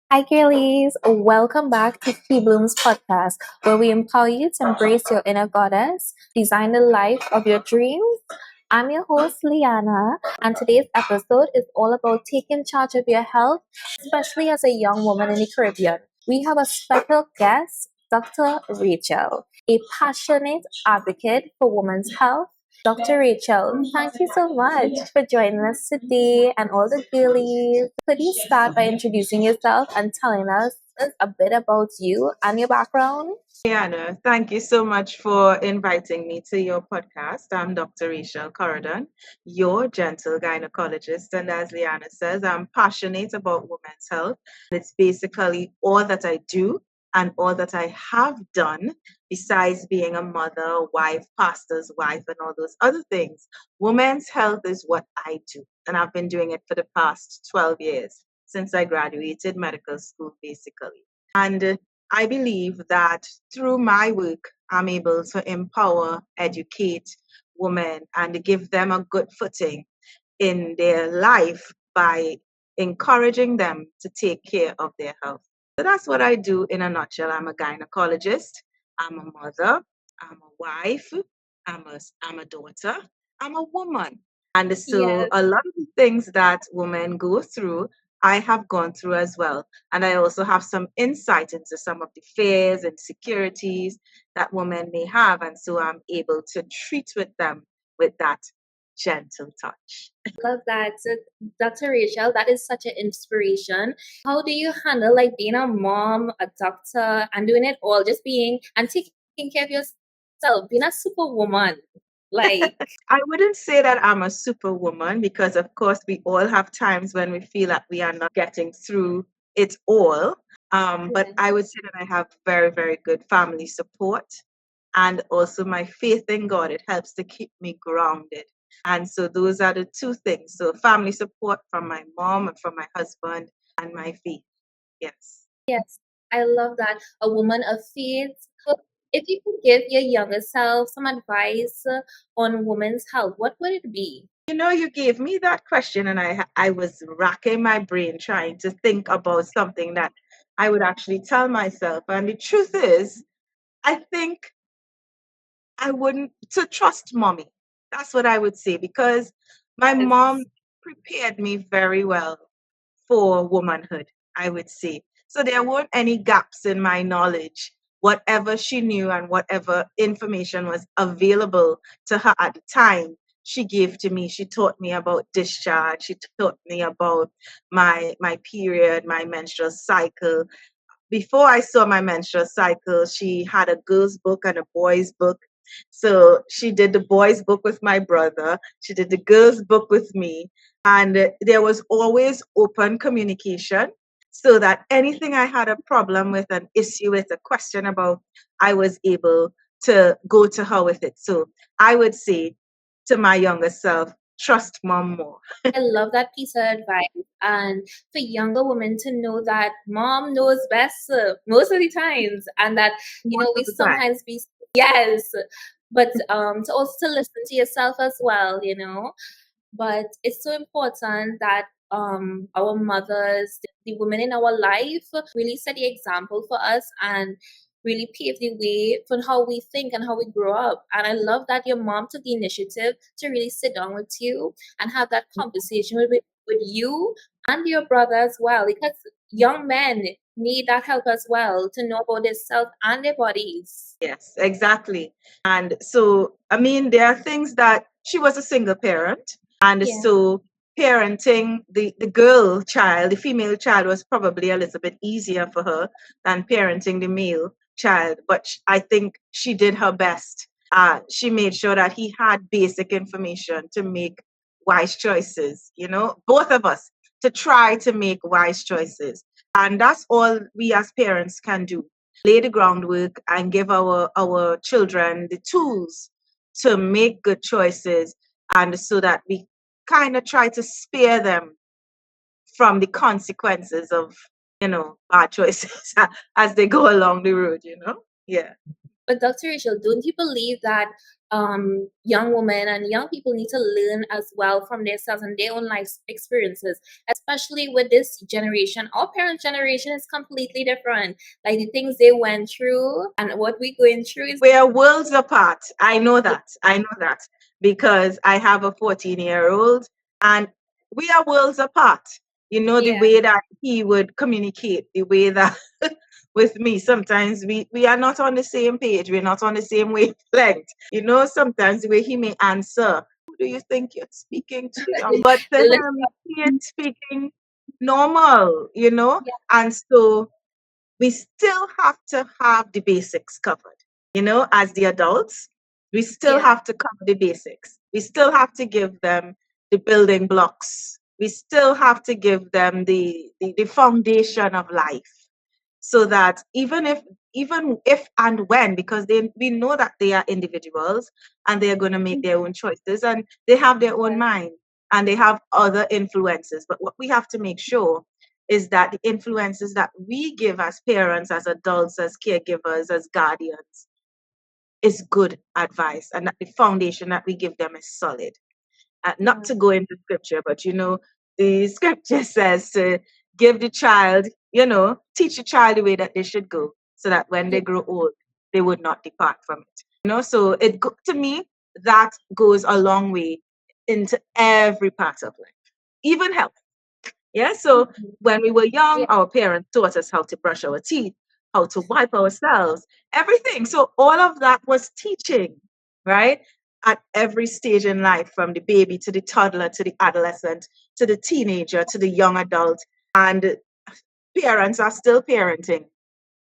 Hi, girlies. Welcome back to Key Bloom's podcast, where we empower you to embrace your inner goddess, design the life of your dreams. I'm your host, Liana, and today's episode is all about taking charge of your health, especially as a young woman in the Caribbean. We have a special guest, Dr. Rachel, a passionate advocate for women's health. Dr. Rachel, thank you so much for joining us today and all the girlies. Could you start by introducing yourself and telling us a bit about you and your background? Liana, thank you so much for inviting me to your podcast. I'm Dr. Rachel Corridon, your gentle gynecologist. And as Liana says, I'm passionate about women's health. It's basically all that I do and all that I have done, besides being a mother, wife, pastor's wife, and all those other things. Women's health is what I do. And I've been doing it for the past 12 years since I graduated medical school, basically. And I believe that through my work, I'm able to empower, educate women and give them a good footing in their life by encouraging them to take care of their health. So that's what I do in a nutshell. I'm a gynecologist, I'm a mother, I'm a wife, I'm a daughter, I'm a woman. And so Yes. a lot of the things that women go through, I have gone through as well. And I also have some insight into some of the fears and insecurities that women may have. And so I'm able to treat with them with that gentle touch. Love that. So, Dr. Rachel, that is such an inspiration. How do you handle like being a mom, a doctor, and doing it all, just being and taking care of yourself, being a superwoman? Like, I wouldn't say that I'm a superwoman because, of course, we all have times when we feel that we are not getting through it all. But yes. I would say that I have very, very good family support and also my faith in God. It helps to keep me grounded. And so those are the two things. So family support from my mom and from my husband and my faith. Yes. Yes, I love that. A woman of faith. So if you could give your younger self some advice on women's health, what would it be? You know, you gave me that question, and I was racking my brain trying to think about something that I would actually tell myself. And the truth is, I think I wouldn't to trust mommy. That's what I would say because my Yes. mom prepared me very well for womanhood, I would say. So there weren't any gaps in my knowledge. Whatever she knew and whatever information was available to her at the time, she gave to me. She taught me about discharge. She taught me about my period, my menstrual cycle. Before I saw my menstrual cycle, she had a girl's book and a boy's book. So she did the boys' book with my brother. She did the girls' book with me. And there was always open communication so that anything I had a problem with, an issue with, a question about, I was able to go to her with it. So I would say to my younger self, trust mom more I love that piece of advice. And for younger women to know that mom knows best most of the times, and that, most we of the time. sometimes be, yes, but to also to listen to yourself as well, But it's so important that our mothers, the women in our life, really set the example for us and really pave the way for how we think and how we grow up. And I love that your mom took the initiative to really sit down with you and have that conversation with you and your brother as well, because young men need that help as well to know about their self and their bodies. Yes, exactly. And so, I mean, there are things that she was a single parent. And Yeah. so, parenting the girl child, the female child, was probably a little bit easier for her than parenting the male child. But I think she did her best. She made sure that he had basic information to make wise choices, both of us to try to make wise choices. And that's all we as parents can do, lay the groundwork and give our children the tools to make good choices, and so that we kind of try to spare them from the consequences of bad choices as they go along the road. Yeah. But Dr. Rachel, don't you believe that young women and young people need to learn as well from themselves and their own life experiences, especially with this generation? Our parents' generation is completely different. Like the things they went through and what we're going through is We are worlds apart. I know that. I know that because I have a 14-year-old and we are worlds apart. You know, the yeah, way that he would communicate, the way that with me, sometimes we are not on the same page. We're not on the same wavelength. You know, sometimes the way he may answer, who do you think you're speaking to, young? But to him, he is speaking normal, you know? yeah, And so we still have to have the basics covered. You know, as the adults, we still yeah, have to cover the basics. We still have to give them the building blocks. We still have to give them the foundation of life so that even if and when, because we know that they are individuals and they are going to make their own choices and they have their own yeah, mind and they have other influences, but what we have to make sure is that the influences that we give as parents, as adults, as caregivers, as guardians is good advice and that the foundation that we give them is solid. Not yeah, to go into scripture, but you know, the scripture says to give the child, you know, teach the child the way that they should go, so that when yeah, they grow old, they would not depart from it. You know, so to me, that goes a long way into every part of life, even health. Yeah. So mhm, when we were young, yeah, our parents taught us how to brush our teeth, how to wipe ourselves, everything. So all of that was teaching, right? At every stage in life, from the baby to the toddler to the adolescent to the teenager to the young adult. And parents are still parenting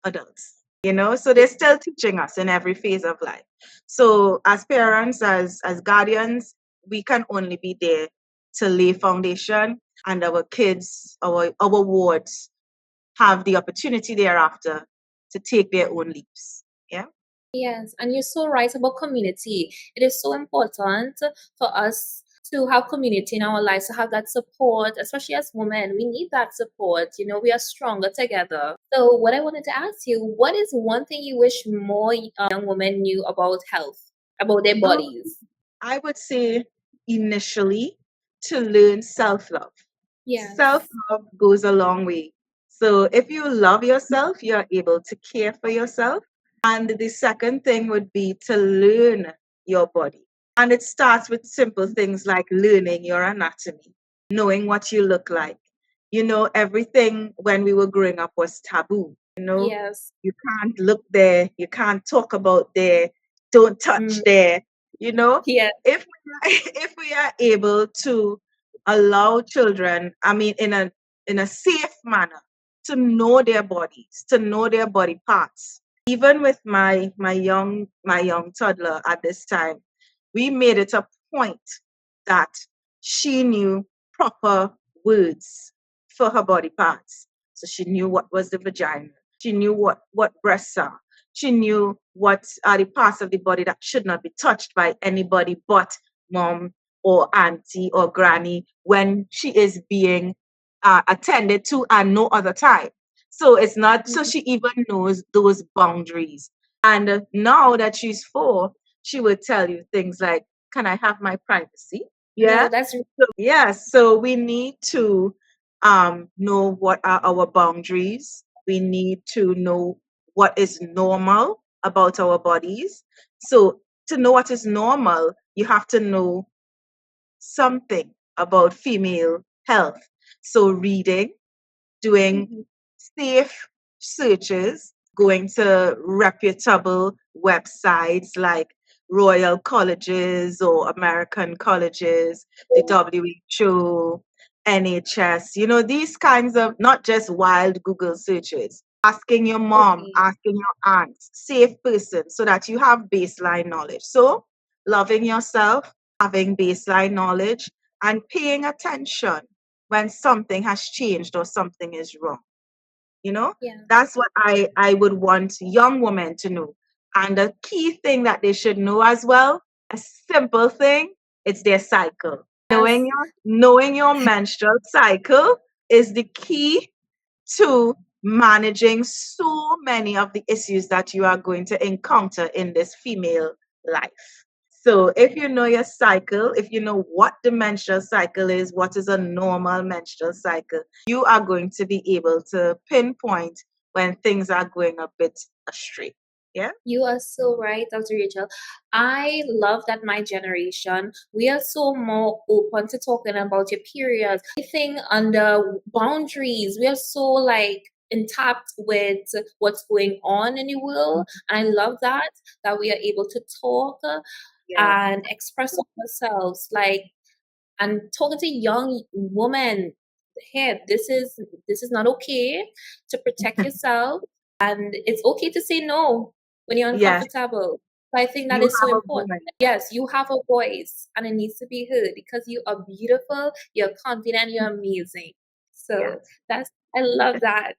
adults, you know, so yeah, they're still teaching us in every phase of life. So as parents, as guardians, we can only be there to lay foundation, and our kids, our wards have the opportunity thereafter to take their own leaps. Yeah. yes. And you're so right about community. It is so important for us to have community in our lives, to have that support, especially as women. We need that support. You know, we are stronger together. So, what I wanted to ask you, what is one thing you wish more young women knew about health, about their Oh, bodies? I would say initially to learn self love. Self Yes. love goes a long way. So if you love yourself, you're able to care for yourself. And the second thing would be to learn your body. And it starts with simple things like learning your anatomy, knowing what you look like. You know, everything when we were growing up was taboo. You know, Yes. you can't look there, you can't talk about there, don't touch Mm, there. You know, yeah. if we are able to allow children, I mean, in a safe manner, to know their bodies, to know their body parts. Even with my young toddler at this time, we made it a point that she knew proper words for her body parts. So she knew what was the vagina. She knew what breasts are. She knew what are the parts of the body that should not be touched by anybody but mom or auntie or granny when she is being attended to and no other time. So it's not, so Mm, she even knows those boundaries. And now that she's 4, she would tell you things like, can I have my privacy? no, Yeah. that's Yes, so we need to know what are our boundaries. We need to know what is normal about our bodies. So, to know what is normal, you have to know something about female health. So, reading, doing mhm, safe searches, going to reputable websites like Royal Colleges or American colleges, the WHO, NHS, you know, these kinds of not just wild Google searches. Asking your mom, okay. asking your aunt, safe person, so that you have baseline knowledge. So, loving yourself, having baseline knowledge, and paying attention when something has changed or something is wrong. You know, Yes. that's what I would want young women to know. And the key thing that they should know as well, a simple thing, it's their cycle. Yes. Knowing your menstrual cycle is the key to managing so many of the issues that you are going to encounter in this female life. So if you know your cycle, if you know what the menstrual cycle is, what is a normal menstrual cycle, you are going to be able to pinpoint when things are going a bit astray. Yeah? You are so right, Dr. Rachel. I love that my generation, we are so more open to talking about your periods. Anything under boundaries. We are so like intact with what's going on in the world. And I love that we are able to talk Yeah. and express ourselves. Like and talking to young women, hey, this is not okay, to protect yourself, and it's okay to say no when you're Yes, uncomfortable. So I think that you is so have a important. voice. Yes, you have a voice and it needs to be heard because you are beautiful, you're confident, you're amazing. So Yes. that's I love that.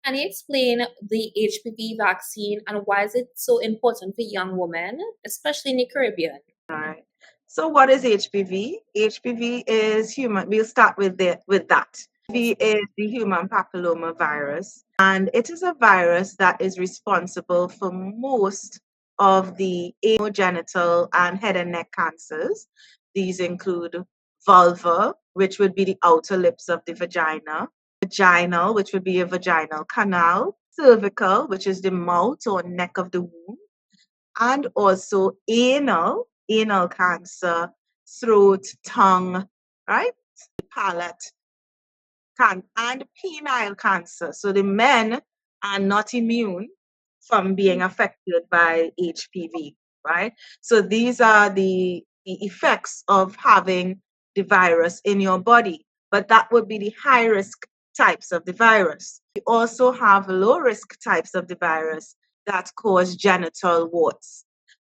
Can you explain the HPV vaccine and why is it so important for young women, especially in the Caribbean? All right. So what is HPV? HPV is human. We'll start with that. HPV is the human papilloma virus, and it is a virus that is responsible for most of the anogenital and head and neck cancers. These include vulva, which would be the outer lips of the vagina, vaginal, which would be a vaginal canal, cervical, which is the mouth or neck of the womb, and also anal cancer, throat, tongue, right? Palate, and penile cancer. So the men are not immune from being affected by HPV, right? So these are the effects of having the virus in your body, but that would be the high risk types of the virus. You also have low risk types of the virus that cause genital warts.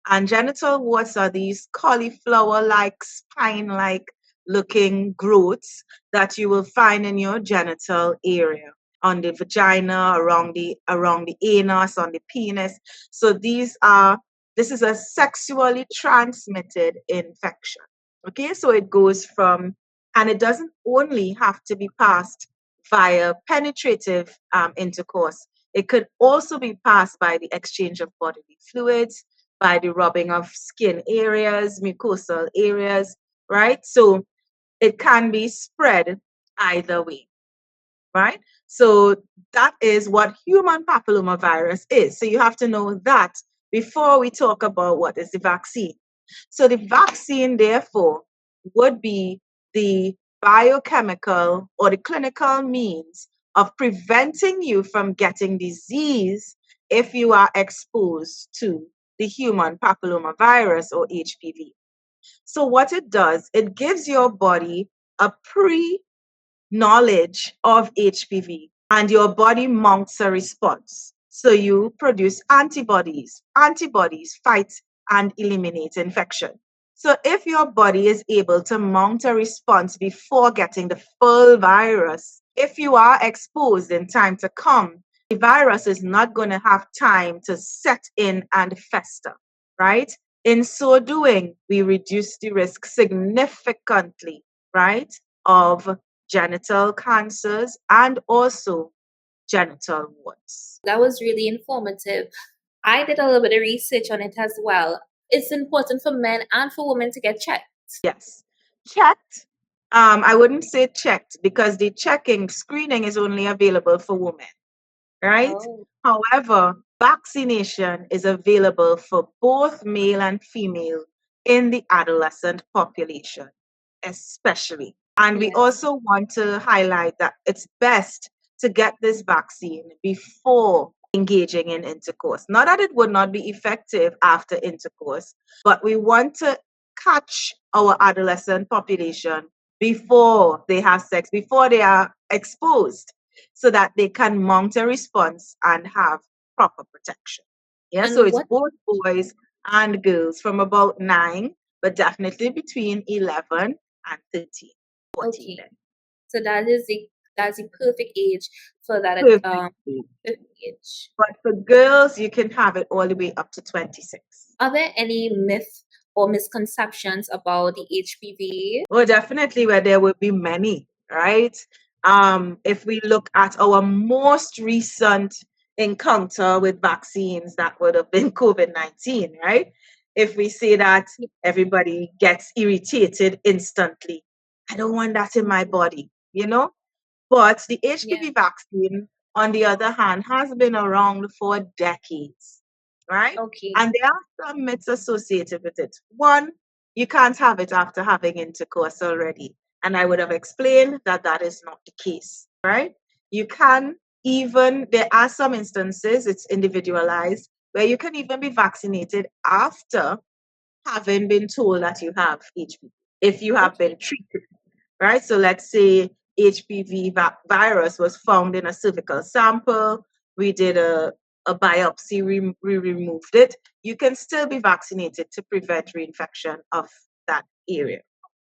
And genital warts are these cauliflower like, spine like looking growths that you will find in your genital area, on the vagina, around the anus, on the penis. So this is a sexually transmitted infection. Okay, so it goes from, and it doesn't only have to be passed via penetrative intercourse. It could also be passed by the exchange of bodily fluids, by the rubbing of skin areas, mucosal areas, right? So it can be spread either way, right? So that is what human papillomavirus is. So you have to know that before we talk about what is the vaccine. So the vaccine, therefore, would be the biochemical or the clinical means of preventing you from getting disease if you are exposed to the human papillomavirus or HPV. So what it does, it gives your body a pre-knowledge of HPV and your body mounts a response. So you produce antibodies. Antibodies fight and eliminate infection. So if your body is able to mount a response before getting the full virus, if you are exposed in time to come, the virus is not going to have time to set in and fester, right? In so doing, we reduce the risk significantly, right, of genital cancers and also genital warts. That was really informative. I did a little bit of research on it as well. It's important for men and for women to get checked. Yes. Checked. I wouldn't say checked because the checking screening is only available for women, right? Oh, However, vaccination is available for both male and female in the adolescent population, especially. And we yes. also want to highlight that it's best to get this vaccine before engaging in intercourse. Not that it would not be effective after intercourse, but we want to catch our adolescent population before they have sex, before they are exposed, so that they can mount a response and have proper protection. Yeah, so And it's what? both boys and girls from about 9, but definitely between 11 and 13, 14 Okay, then. so that's the perfect age for that Perfect. perfect age. But for girls, you can have it all the way up to 26. Are there any myths or misconceptions about the HPV? Well, definitely where there will be many, right? If we look at our most recent encounter with vaccines, that would have been COVID-19, right? If we say that everybody gets irritated instantly, I don't want that in my body, you know? But the Yeah. HPV vaccine, on the other hand, has been around for decades, right? Okay. And there are some myths associated with it. One, you can't have it after having intercourse already. And I would have explained that that is not the case, right? You can even, there are some instances, it's individualized, where you can even be vaccinated after having been told that you have HPV, if you have Okay. been treated, right? So let's say HPV virus was found in a cervical sample. We did a biopsy, we removed it. You can still be vaccinated to prevent reinfection of that area,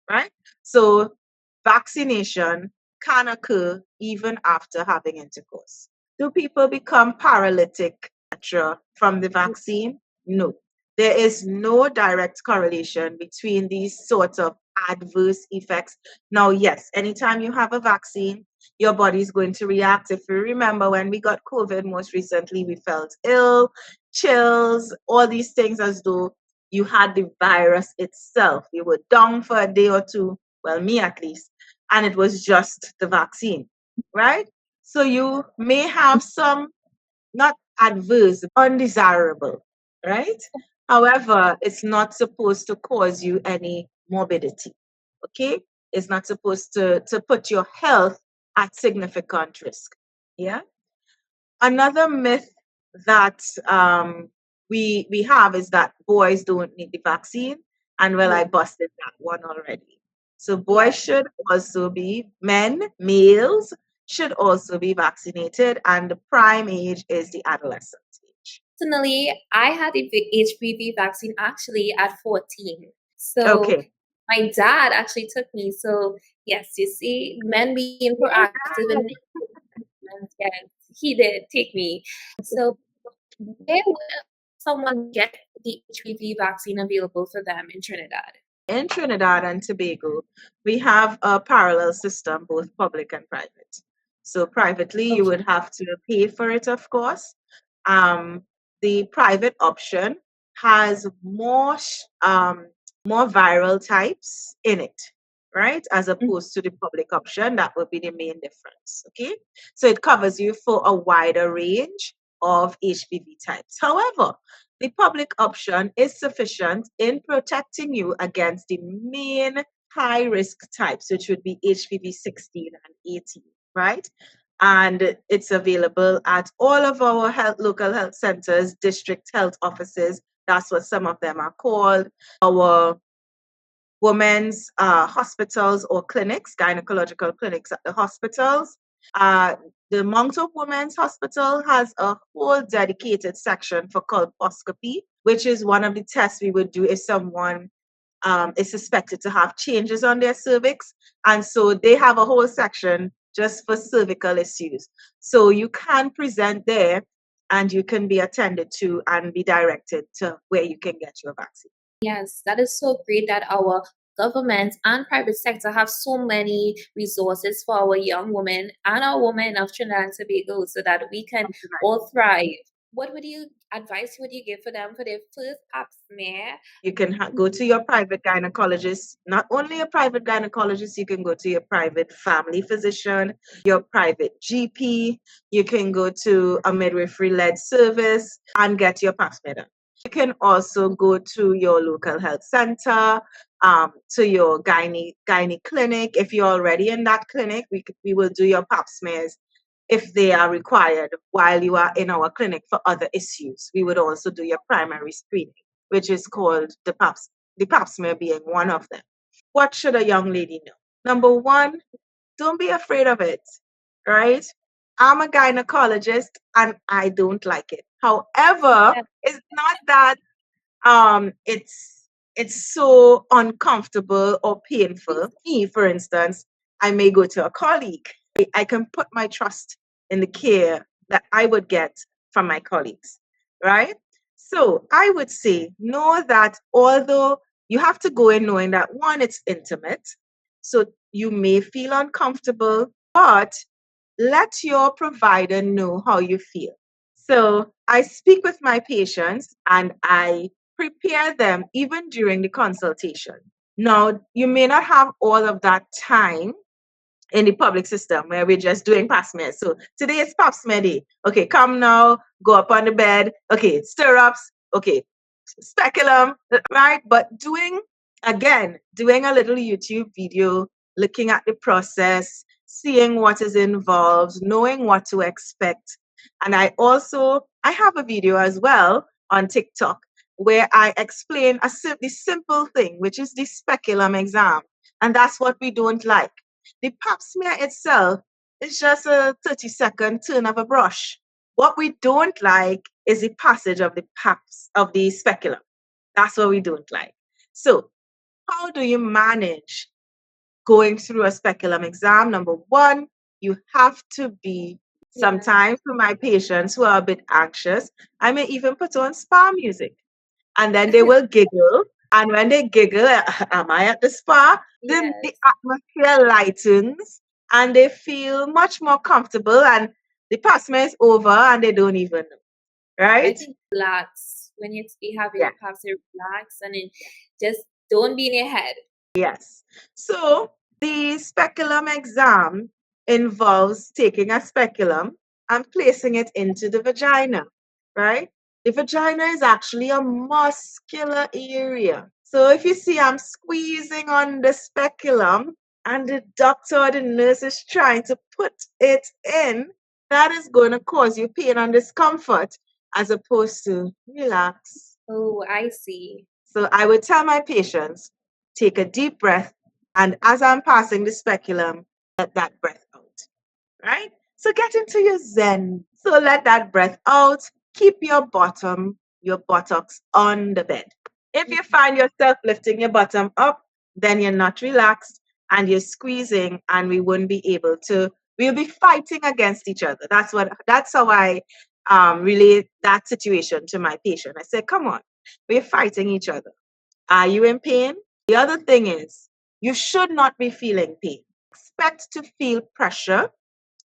right? So vaccination can occur even after having intercourse. Do people become paralytic from the vaccine? No. There is no direct correlation between these sorts of adverse effects. Now, yes, anytime you have a vaccine, your body is going to react. If you remember when we got COVID most recently, we felt ill, chills, all these things as though you had the virus itself. You were down for a day or two, well, me at least, and it was just the vaccine, right? So you may have some not adverse, undesirable, right? However, it's not supposed to cause you any morbidity, okay? It's not supposed to put your health at significant risk, yeah? Another myth that we have is that boys don't need the vaccine, and well, I No. busted that one already. So boys Yes. should also be males should also be vaccinated, and the prime age is the adolescent age. Personally, I had a HPV vaccine actually at 14. So Okay. my dad actually took me. So yes, you see, men being proactive in yes, he did take me. So where will someone get the HPV vaccine available for them in Trinidad? In Trinidad and Tobago, we have a parallel system, both public and private. So privately, you Okay. would have to pay for it, of course. Um, the private option has more viral types in it, right? As Mm. opposed to the public option, that would be the main difference. Okay, so it covers you for a wider range of HPV types. However, the public option is sufficient in protecting you against the main high risk types, which would be HPV 16 and 18, right? And it's available at all of our local health centers, district health offices. That's what some of them are called. Our women's hospitals or clinics, gynecological clinics at the hospitals. Uh, the Mount of Women's Hospital has a whole dedicated section for colposcopy, which is one of the tests we would do if someone is suspected to have changes on their cervix. And so they have a whole section just for cervical issues. So you can present there and you can be attended to and be directed to where you can get your vaccine. Yes, that is so great that our government and private sector have so many resources for our young women and our women of Trinidad and Tobago so that we can all thrive. What would you advice would you give for them for their first pap smear? You can go to your private gynecologist. Not only a private gynecologist, you can go to your private family physician, your private GP. You can go to a midwifery-led service and get your pap smear done. You can also go to your local health center, to your gyne clinic. If you're already in that clinic, we will do your pap smears if they are required while you are in our clinic for other issues. We would also do your primary screening, which is called the pap smear being one of them. What should a young lady know? Number one, don't be afraid of it, right? I'm a gynecologist and I don't like it. However, Yeah. it's not that it's so uncomfortable or painful. Me, for instance, I may go to a colleague. I can put my trust in the care that I would get from my colleagues, right? So I would say know that although you have to go in knowing that one, it's intimate, so you may feel uncomfortable, but let your provider know how you feel. So I speak with my patients and I prepare them even during the consultation. Now, you may not have all of that time in the public system where we're just doing pap smears. So today is pap smear day. Okay, come now, go up on the bed. Okay, stirrups. Okay, speculum, right? But doing a little YouTube video, looking at the process, seeing what is involved, knowing what to expect. And I have a video as well on TikTok where I explain the simple thing, which is the speculum exam. And that's what we don't like. The pap smear itself is just a 30-second turn of a brush. What we don't like is the passage of the speculum. That's what we don't like. So, how do you manage going through a speculum exam? Number one, you have to be sometimes for my patients who are a bit anxious, I may even put on spa music and then they will giggle. And when they giggle, am I at the spa? Then the Yes. atmosphere lightens and they feel much more comfortable and the pap smear is over and they don't even know, I right? think relax when you have Yeah. your pap smear, relax and then just don't be in your head. Yes. So the speculum exam involves taking a speculum and placing it into the vagina, right? The vagina is actually a muscular area. So if you see I'm squeezing on the speculum and the doctor or the nurse is trying to put it in, that is going to cause you pain and discomfort as opposed to relax. Oh, I see. So I would tell my patients, take a deep breath, and as I'm passing the speculum, let that breath out, right? So get into your zen. So let that breath out. Keep your buttocks on the bed. If you find yourself lifting your bottom up, then you're not relaxed and you're squeezing, and we'll be fighting against each other. That's how I relate that situation to my patient. I say, come on, we're fighting each other. Are you in pain? The other thing is, you should not be feeling pain. Expect to feel pressure,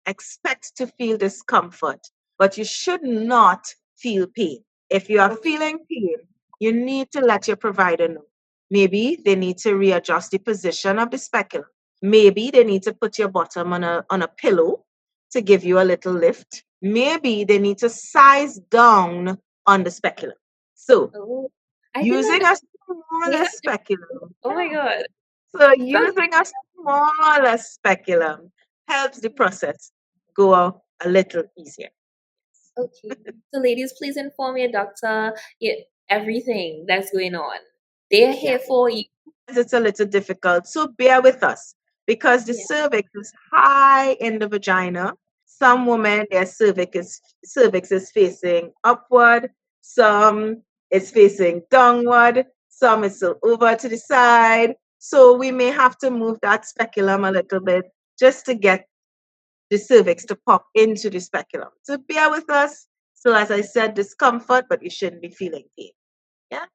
expect to feel discomfort, but you should not feel pain. If you are Okay. feeling pain, you need to let your provider know. Maybe they need to readjust the position of the speculum. Maybe they need to put your bottom on a pillow to give you a little lift. Maybe they need to size down on the speculum. So, Oh, I didn't using know a they smaller have to. speculum. Oh my God. So So using a smaller speculum helps the process go a little easier. okay. So ladies, please inform your doctor everything that's going on. They're Yeah. here for you. It's a little difficult, so bear with us because the Yeah. cervix is high in the vagina. Some women, their cervix is facing upward, some is facing downward, some is still over to the side. So we may have to move that speculum a little bit just to get the cervix to pop into the speculum. So bear with us. So as I said, discomfort, but you shouldn't be feeling pain. Yeah.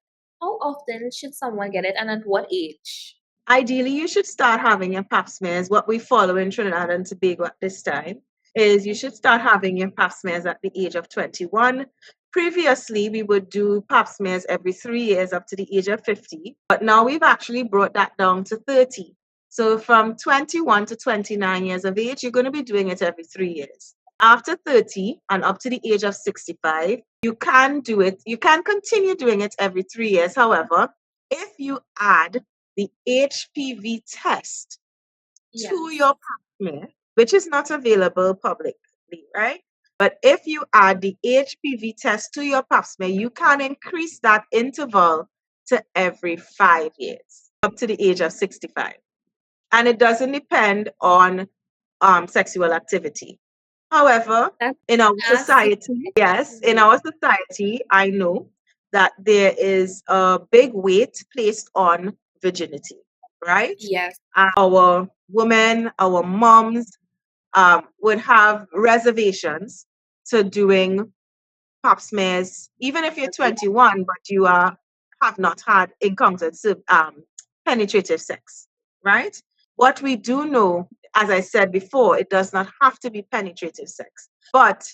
How often should someone get it and at what age? Ideally, you should start having your pap smears. What we follow in Trinidad and Tobago at this time is you should start having your pap smears at the age of 21. Previously, we would do pap smears every 3 years up to the age of 50, but now we've actually brought that down to 30. So from 21 to 29 years of age, you're going to be doing it every 3 years. After 30 and up to the age of 65, you can do it. You can continue doing it every 3 years. However, if you add the HPV test Yes. to your pap smear, which is not available publicly, right? But if you add the HPV test to your pap smear, you can increase that interval to every 5 years, up to the age of 65. And it doesn't depend on sexual activity. However, That's in our nasty. society, yes, in our society, I know that there is a big weight placed on virginity, right? Yes. Our women, our moms would have reservations to doing pap smears, even if you're 21, but have not had encountered penetrative sex, right? What we do know As I said before, it does not have to be penetrative sex. But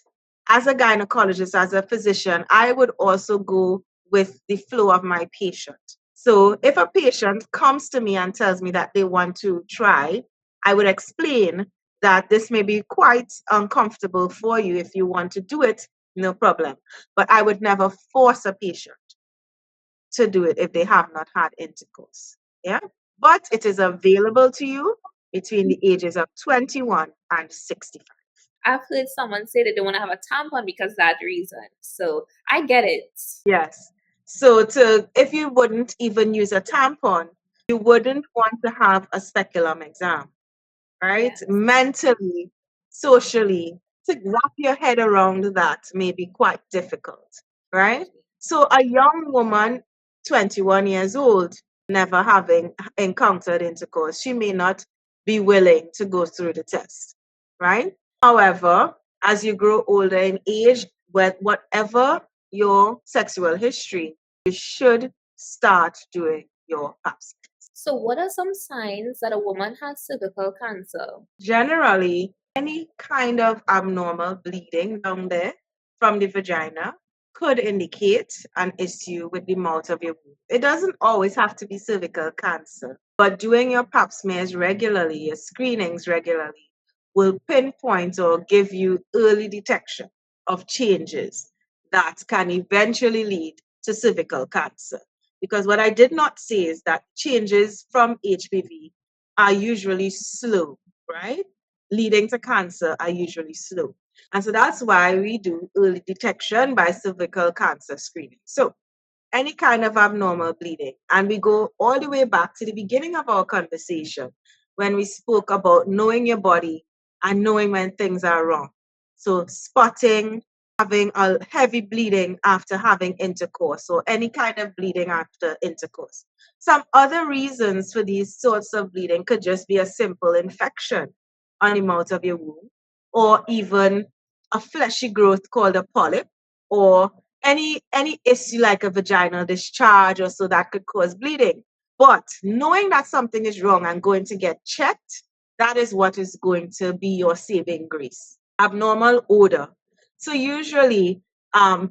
as a gynecologist, as a physician, I would also go with the flow of my patient. So if a patient comes to me and tells me that they want to try, I would explain that this may be quite uncomfortable for you. If you want to do it, no problem. But I would never force a patient to do it if they have not had intercourse. Yeah. But it is available to you between the ages of 21 and 65. I've heard someone say that they want to have a tampon because of that reason. So I get it. Yes. So if you wouldn't even use a tampon, you wouldn't want to have a speculum exam, right? Yes. Mentally, socially, to wrap your head around that may be quite difficult, right? So a young woman, 21 years old, never having encountered intercourse, she may not be willing to go through the test, right? However, as you grow older in age, whatever your sexual history, you should start doing your pap smear. So, what are some signs that a woman has cervical cancer? Generally, any kind of abnormal bleeding down there from the vagina could indicate an issue with the mouth of your womb. It doesn't always have to be cervical cancer, but doing your pap smears regularly, your screenings regularly, will pinpoint or give you early detection of changes that can eventually lead to cervical cancer. Because what I did not say is that changes from HPV are usually slow, right? Leading to cancer are usually slow. And so that's why we do early detection by cervical cancer screening. So any kind of abnormal bleeding. And we go all the way back to the beginning of our conversation when we spoke about knowing your body and knowing when things are wrong. So spotting, having a heavy bleeding after having intercourse, or any kind of bleeding after intercourse. Some other reasons for these sorts of bleeding could just be a simple infection on the mouth of your womb, or even a fleshy growth called a polyp, or any issue like a vaginal discharge or so that could cause bleeding. But knowing that something is wrong and going to get checked, that is what is going to be your saving grace. Abnormal odor. So usually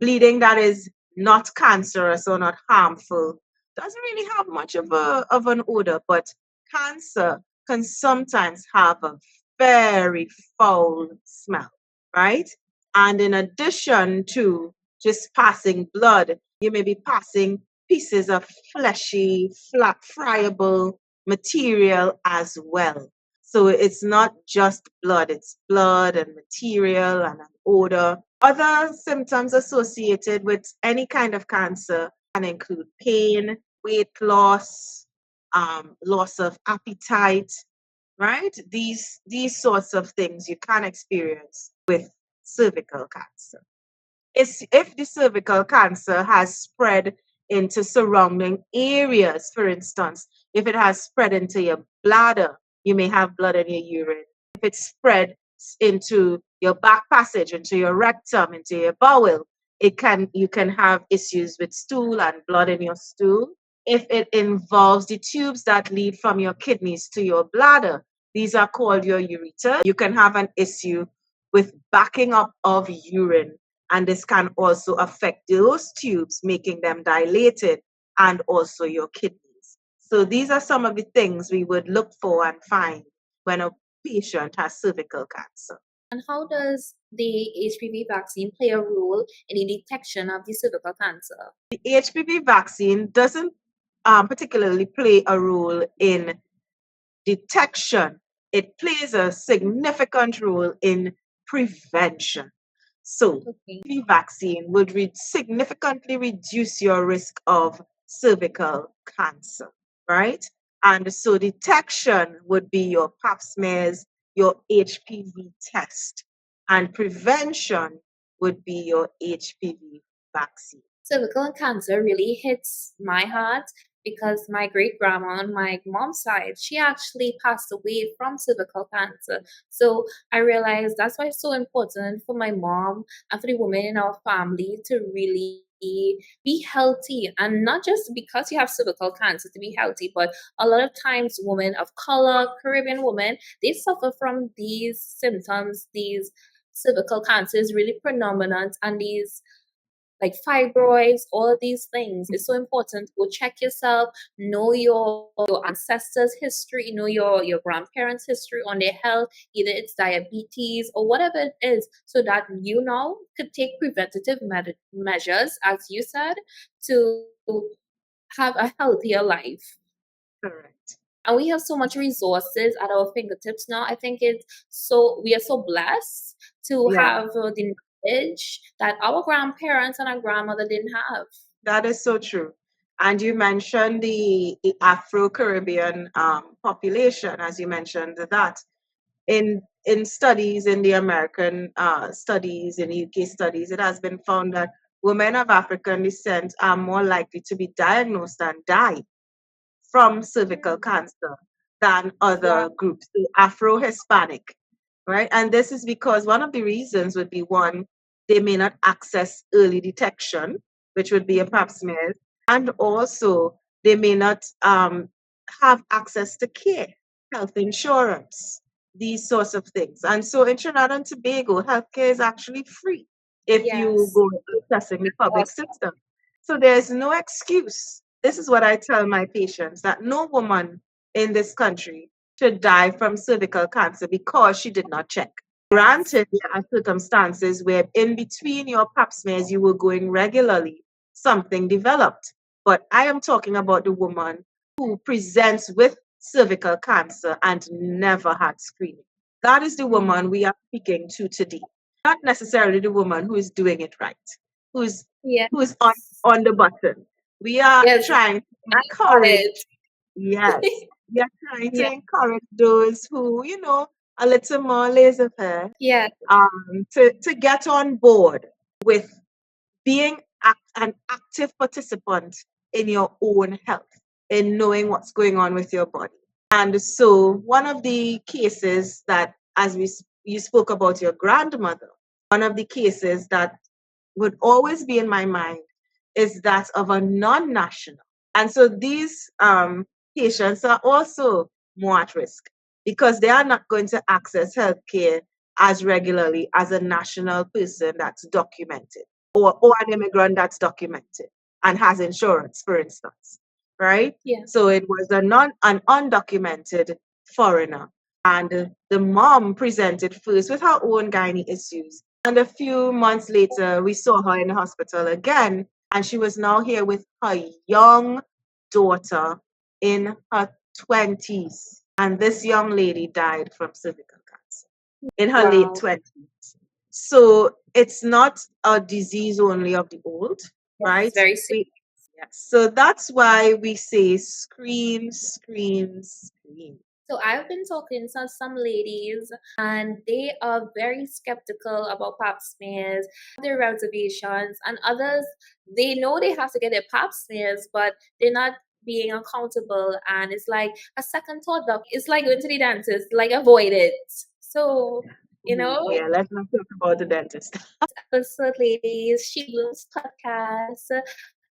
bleeding that is not cancerous or not harmful doesn't really have much of an odor, but cancer can sometimes have a very foul smell, right? And in addition to just passing blood, you may be passing pieces of fleshy, flat, friable material as well. So it's not just blood, it's blood and material and an odor. Other symptoms associated with any kind of cancer can include pain, weight loss, loss of appetite, right? These sorts of things you can experience with cervical cancer. If the cervical cancer has spread into surrounding areas, for instance, if it has spread into your bladder, you may have blood in your urine. If it spread into your back passage, into your rectum, into your bowel, you can have issues with stool and blood in your stool. If it involves the tubes that lead from your kidneys to your bladder, these are called your ureters. You can have an issue with backing up of urine, and this can also affect those tubes, making them dilated, and also your kidneys. So these are some of the things we would look for and find when a patient has cervical cancer. And how does the HPV vaccine play a role in the detection of the cervical cancer? The HPV vaccine doesn't particularly play a role in detection. It plays a significant role in prevention. So, Okay. the vaccine would significantly reduce your risk of cervical cancer, right? And so, detection would be your pap smears, your HPV test, and prevention would be your HPV vaccine. Cervical cancer really hits my heart because my great grandma on my mom's side, she actually passed away from cervical cancer. So I realized that's why it's so important for my mom and for the women in our family to really be healthy, and not just because you have cervical cancer to be healthy, but a lot of times women of color, Caribbean women, they suffer from these symptoms. These cervical cancer is really predominant, and these like fibroids, all of these things. It's so important to check yourself, know your ancestors' history, know your grandparents' history on their health, either it's diabetes or whatever it is, so that you now could take preventative measures, as you said, to have a healthier life. Correct. And we have so much resources at our fingertips now. I think we are so blessed to Yeah, have the knowledge that our grandparents and our grandmother didn't have. that is so true. And you mentioned the Afro-Caribbean population, as you mentioned that. In studies, in the American studies, in UK studies, it has been found that women of African descent are more likely to be diagnosed and die from cervical cancer than Wow. other groups, the Afro-Hispanic, right? And this is because one of the reasons would be one, they may not access early detection, which would be a pap smear, and also they may not have access to care, health insurance, these sorts of things. And so in Trinidad and Tobago, healthcare is actually free if you Yes. go accessing the public Awesome. system. So there's no excuse. This is what I tell my patients, that no woman in this country should die from cervical cancer because she did not check. Yes. Granted, there are circumstances where in between your pap smears you were going regularly, something developed. But I am talking about the woman who presents with cervical cancer and never had screening. That is the Mm. woman we are speaking to today. Not necessarily the woman who is doing it right, who's Yes. who's on the button. We are Yes. trying to I got encourage, it. yes, we are trying to Yeah. encourage those who, a little more laissez-faire, Yeah. to get on board with being an active participant in your own health, in knowing what's going on with your body. And so, one of the cases that, as you spoke about your grandmother, one of the cases that would always be in my mind is that of a non-national. And so these patients are also more at risk because they are not going to access healthcare as regularly as a national person that's documented, or an immigrant that's documented and has insurance, for instance, right? Yeah. So it was an undocumented foreigner. And the mom presented first with her own gynae issues. And a few months later, we saw her in the hospital again. And she was now here with her young daughter in her 20s. And this young lady died from cervical cancer in her late Wow. 20s. So it's not a disease only of the old, It's right? very serious. Yes. So that's why we say screen, screen, screen. So I've been talking to some ladies, and they are very skeptical about pap smears, their reservations, and others, they know they have to get their pap smears, but they're not being accountable. And it's like a second thought, doc. It's like going to the dentist, like avoid it. So, you Oh, know, yeah, let's not talk about the dentist. episode, ladies, She Blooms podcast.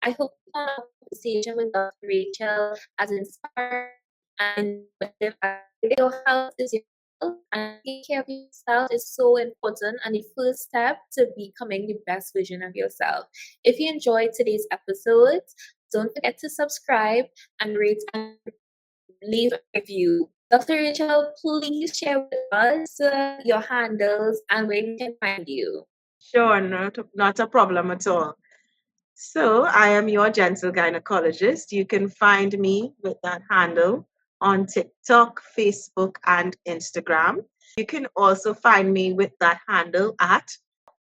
I hope you found our conversation with Dr. Rachel as inspiring and informative as your health is your health, and taking care of yourself is so important and the first step to becoming the best version of yourself. If you enjoyed today's episode, don't forget to subscribe and rate and leave a review. Dr. Rachel, please share with us your handles and where we can find you. Sure, not a problem at all. So I am your gentle gynecologist. You can find me with that handle on TikTok, Facebook, and Instagram. You can also find me with that handle at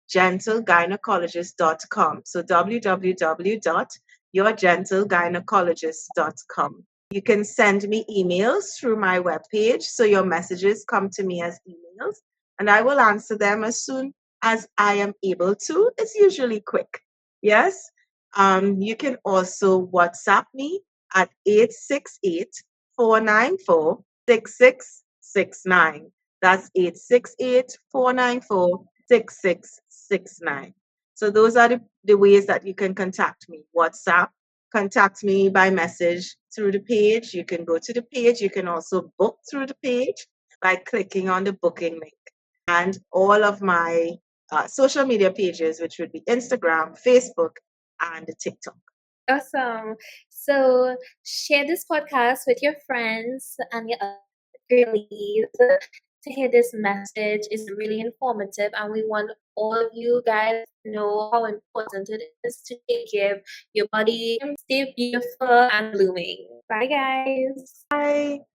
gentlegynecologist.com. So www.yourgentlegynecologist.com. You can send me emails through my webpage. So your messages come to me as emails, and I will answer them as soon as I am able to. It's usually quick. Yes. You can also WhatsApp me at 868-494-6669. That's 868-494-6669. So those are the ways that you can contact me. WhatsApp, contact me by message through the page. You can go to the page. You can also book through the page by clicking on the booking link. And all of my social media pages, which would be Instagram, Facebook, and TikTok. Awesome. So share this podcast with your friends and your other girlies to hear this message. Is really informative, and we want all of you guys to know how important it is to take care of your body, stay beautiful and blooming. Bye, guys. Bye.